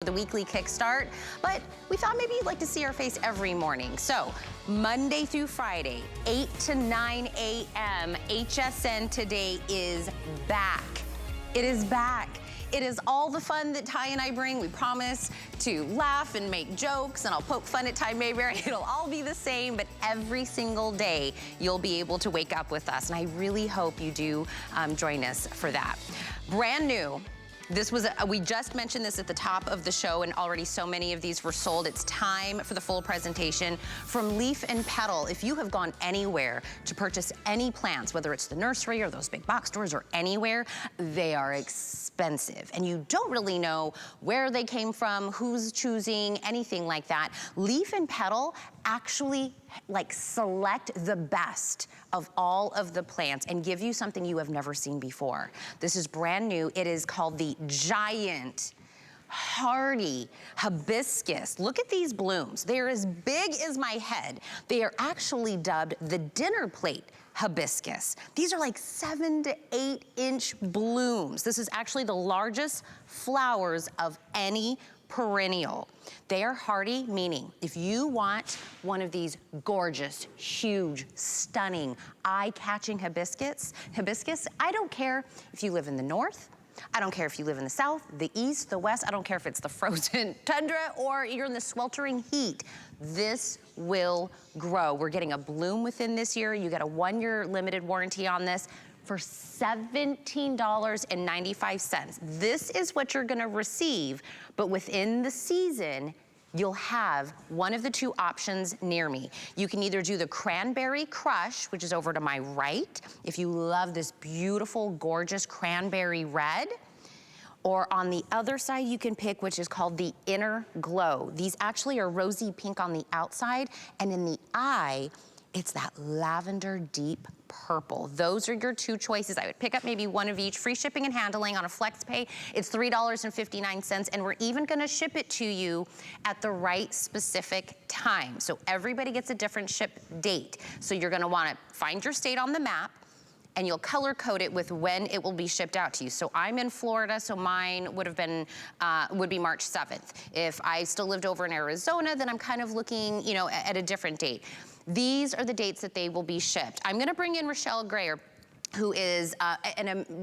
the weekly kickstart, but we thought maybe you'd like to see our face every morning. So Monday through Friday, 8 to 9 a.m., HSN Today is back. It is back. It is all the fun that Ty and I bring. We promise to laugh and make jokes, and I'll poke fun at Ty Mayberry. It'll all be the same, but every single day you'll be able to wake up with us, and I really hope you do join us for that. Brand new. This was, we just mentioned this at the top of the show, and already so many of these were sold. It's time for the full presentation from Leaf and Petal. If you have gone anywhere to purchase any plants, whether it's the nursery or those big box stores or anywhere, they are expensive. And you don't really know where they came from, who's choosing, anything like that. Leaf and Petal actually select the best of all of the plants and give you something you have never seen before. This is brand new. It is called the giant hardy hibiscus. Look at these blooms. They are as big as my head. They are actually dubbed the dinner plate hibiscus. These are like 7 to 8 inch blooms. This is actually the largest flowers of any perennial. They are hardy, meaning if you want one of these gorgeous, huge, stunning, eye-catching hibiscus, I don't care if you live in the north, I don't care if you live in the south, the east, the west, I don't care if it's the frozen tundra or you're in the sweltering heat. This will grow. We're getting a bloom within this year. You get a 1-year limited warranty on this for $17.95. This is what you're gonna receive, but within the season, you'll have one of the two options near me. You can either do the Cranberry Crush, which is over to my right, if you love this beautiful, gorgeous cranberry red, or on the other side, you can pick which is called the Inner Glow. These actually are rosy pink on the outside, and in the eye, it's that lavender deep purple. Those are your two choices. I would pick up maybe one of each. Free shipping and handling on a flex pay. It's $3.59, and we're even gonna ship it to you at the right specific time. So everybody gets a different ship date. So you're gonna wanna find your state on the map, and you'll color code it with when it will be shipped out to you. So I'm in Florida, so mine would have been, would be March 7th. If I still lived over in Arizona, then I'm kind of looking, you know, at a different date. These are the dates that they will be shipped. I'm gonna bring in Rochelle Grayer, who is,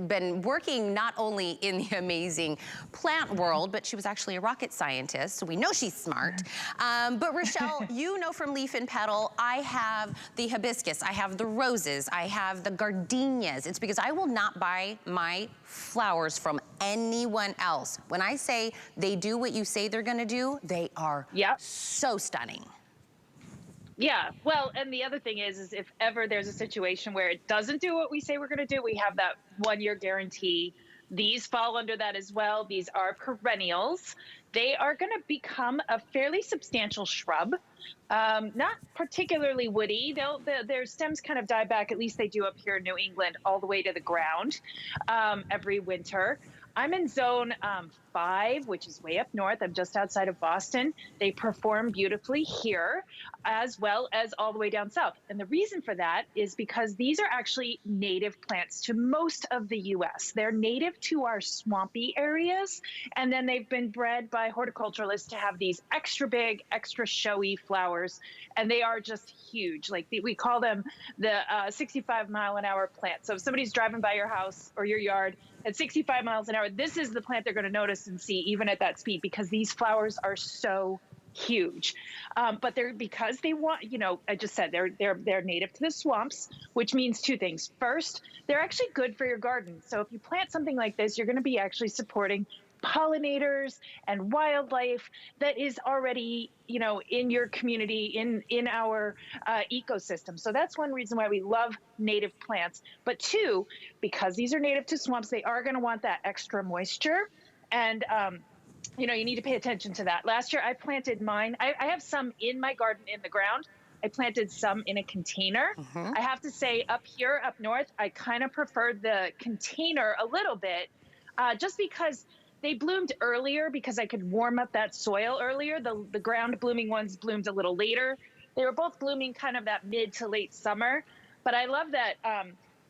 been working not only in the amazing plant world, but she was actually a rocket scientist, so we know she's smart. But Rochelle, you know from Leaf and Petal, I have the hibiscus, I have the roses, I have the gardenias. It's because I will not buy my flowers from anyone else. When I say they do what you say they're gonna do, they are so stunning. Yeah, well, and the other thing is if ever there's a situation where it doesn't do what we say we're gonna do, we have that 1-year guarantee. These fall under that as well. These are perennials. They are gonna become a fairly substantial shrub. Not particularly woody. Their stems kind of die back, at least they do up here in New England, all the way to the ground every winter. I'm in zone 5, which is way up north. I'm just outside of Boston. They perform beautifully here, as well as all the way down south. And the reason for that is because these are actually native plants to most of the US. They're native to our swampy areas, and then they've been bred by horticulturalists to have these extra big, extra showy flowers, and they are just huge. Like we call them the 65-mile-an-hour plant. So if somebody's driving by your house or your yard at 65 miles an hour, this is the plant they're going to notice and see even at that speed, because these flowers are so huge. But because they want, you know, I just said they're native to the swamps, which means two things. First, they're actually good for your garden. So if you plant something like this, you're going to be actually supporting pollinators and wildlife that is already, you know, in your community, in our ecosystem. So that's one reason why we love native plants. But two, because these are native to swamps, they are going to want that extra moisture. And you know, you need to pay attention to that. Last year I planted mine. I have some in my garden in the ground. I planted some in a container. I have to say, up here, up north, I kind of preferred the container a little bit, just because they bloomed earlier, because I could warm up that soil earlier. The ground blooming ones bloomed a little later. They were both blooming kind of that mid to late summer. But I love that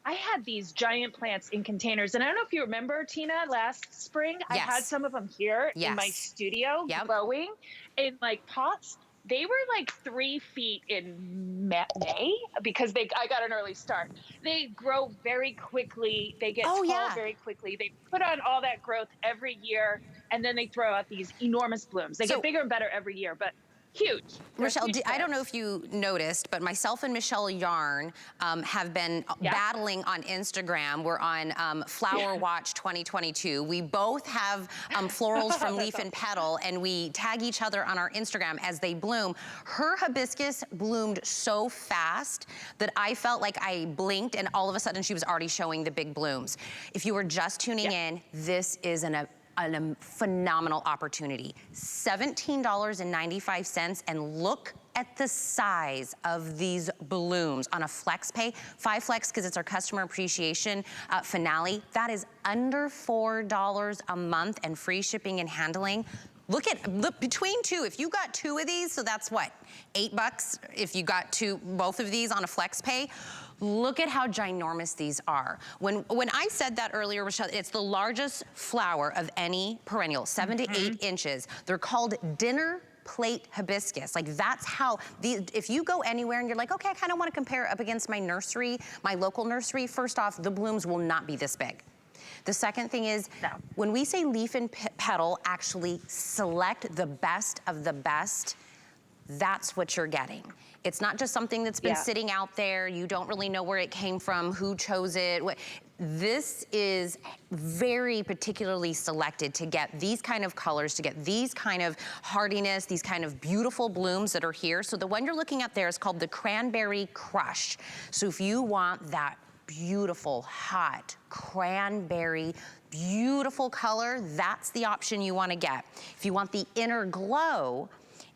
I had these giant plants in containers. And I don't know if you remember, Tina, last spring, I had Yes. some of them here in my Yes. studio Yep. growing in like pots. They were like 3 feet in May because I got an early start. They grow very quickly. They get Oh tall yeah. very quickly. They put on all that growth every year, and then they throw out these enormous blooms. They get So bigger and better every year, but huge. They're Rochelle, huge I don't know plants. if you noticed, but myself and Michelle Yarn have been Yeah. battling on Instagram. We're on Flower Yeah. Watch 2022. We both have florals from That's Leaf and awesome. Petal, and we tag each other on our Instagram as they bloom. Her hibiscus bloomed so fast that I felt like I blinked, and all of a sudden she was already showing the big blooms. If you were just tuning Yeah. in, this is a phenomenal opportunity. $17.95, and look at the size of these blooms on a flex pay. 5 flex because it's our customer appreciation finale. That is under $4 a month and free shipping and handling. Look between two, if you got 2 of these, so that's what, $8 if you got both of these on a flex pay. Look at how ginormous these are. When I said that earlier, Rochelle, it's the largest flower of any perennial, 7 to 8 inches. They're called dinner plate hibiscus. Like that's how if you go anywhere and you're like, okay, I kind of want to compare it up against my nursery, my local nursery, first off, the blooms will not be this big. The second thing is, No. when we say Leaf and Petal actually select the best of the best, that's what you're getting. It's not just something that's been Yeah. sitting out there. You don't really know where it came from, who chose it. This is very particularly selected to get these kind of colors, to get these kind of hardiness, these kind of beautiful blooms that are here. So the one you're looking at there is called the Cranberry Crush. So if you want that beautiful, hot, cranberry, beautiful color, that's the option you want to get. If you want the inner glow,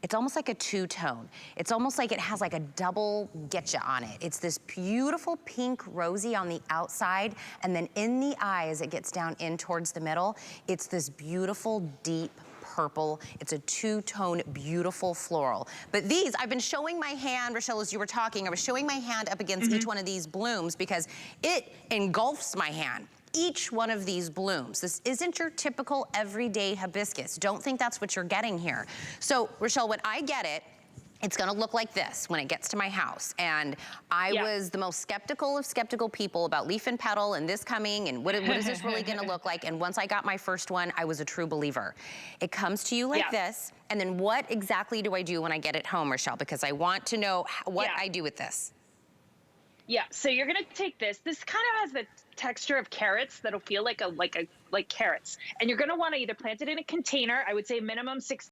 it's almost like a two-tone. It's almost like it has like a double getcha on it. It's this beautiful pink rosy on the outside, and then in the eye as it gets down in towards the middle, it's this beautiful deep purple. It's a two-tone, beautiful floral. But these, I've been showing my hand, Rochelle, as you were talking, I was showing my hand up against each one of these blooms because it engulfs my hand. Each one of these blooms. This isn't your typical everyday hibiscus. Don't think that's what you're getting here. So, Rochelle, when I get it, it's gonna look like this when it gets to my house. And I was the most skeptical of skeptical people about Leaf and Petal and this coming and what is this really gonna look like? And once I got my first one, I was a true believer. It comes to you like this, and then what exactly do I do when I get it home, Rochelle? Because I want to know what I do with this. Yeah, so you're gonna take this. This kind of has the texture of carrots that'll feel like carrots, and you're gonna want to either plant it in a container. I would say minimum 6